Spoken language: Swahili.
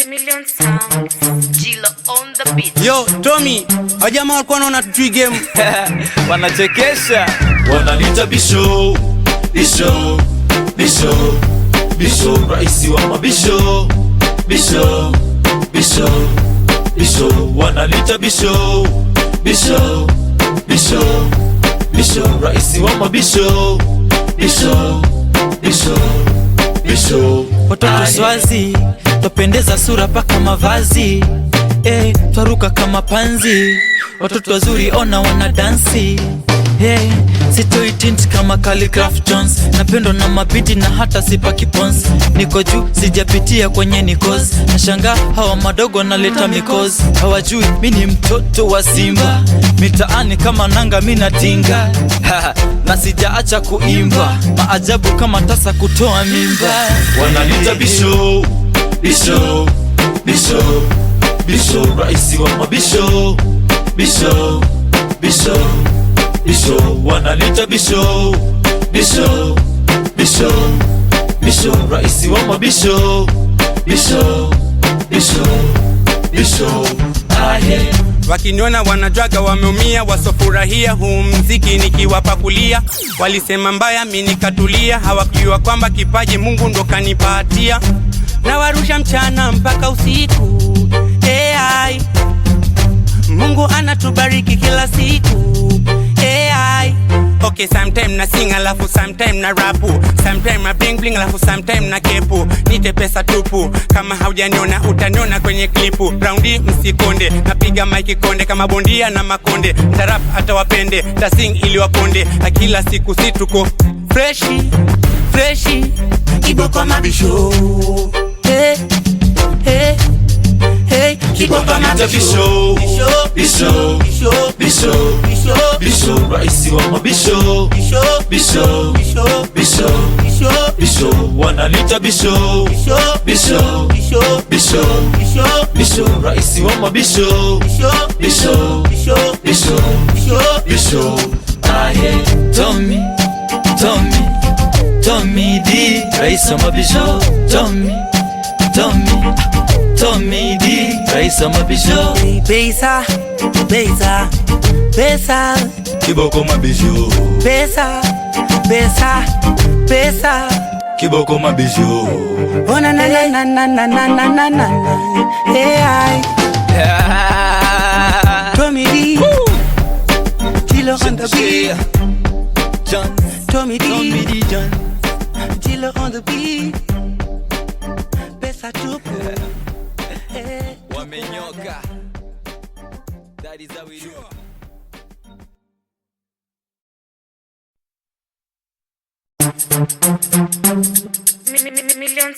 Million sounds. Gila on the beat. Yo, Tommy, wajamaa walikuwa wanaona tu game. Wanachekesha. Wananiita Bisho, Bisho, Bisho, Bisho, raisi wa mabisho. Bisho, Bisho, Bisho, wananiita Bisho, Bisho, Bisho, Bisho, raisi wa mabisho. Bisho, Bisho, Bisho. Watoto swazi, tupendeza sura paka mavazi. Twaruka kama panzi. Watoto wazuri ona wana dansi. Sitoi tint kama Calligraph Jones. Napendo na mabiti na hata sipaki pons. Niko juu sijapitia kwenye nikos. Nashanga hawa madogo naleta mikoz. Hawajui mini mtoto wa Simba. Mitaani kama nanga mina tinga. Na sijaacha kuimba. Maajabu kama tasa kutoa mimba. Wananiita Bisho, Bisho, Bisho, Bisho, raisi wa mabisho. Bisho, Bisho, Bisho, wananiita Bisho, Bisho, Bisho, Bisho, raisi wa mabisho. Bisho, Bisho, Bisho, aye. Wakiniona wanadraga wameumia, wasofurahia huu mziki nikiwapakulia. Walisema mbaya mimi nikatulia, hawakujua kwamba kipaji Mungu ndo kanipatia. Na warusha mchana mpaka usiku. AI Mungu anatubariki kila siku. AI okay, sometime na sing alafu sometime na rapu, sometime na bling bling alafu sometime na kepu. Nite pesa tupu, kama haujaniona utaniona kwenye klipu. Raundi msikonde, napiga maiki konde kama bondia na makonde. Tarap hata wapende, ta sing ili waponde. Kila siku situko freshi, freshi. Kiboko mabisho. Hey, hey, hey. Kiboko mabisho. Bisho, Bisho, Bisho, Bisho, raisi wa mabisho. Bisho, Bisho, Bisho, wananiita Bisho. Bisho, Bisho, Bisho, raisi wa mabisho. Bisho, Bisho, Bisho, aye. Tommy, Tommy, Tommy D, raisi wa mabisho. Tommy, Tommy, Tommy D, raisi wa mabisho. Pesa, pesa, pesa. Kiboko mabisho. Pesa, pesa, pesa. Kiboko mabisho. Oh na na na na na na na na na. AI Tommy D, Gila on the beat. Tommy D, Gila on the beat. Pesa tupu. Wamenyoka. That is how we do. Million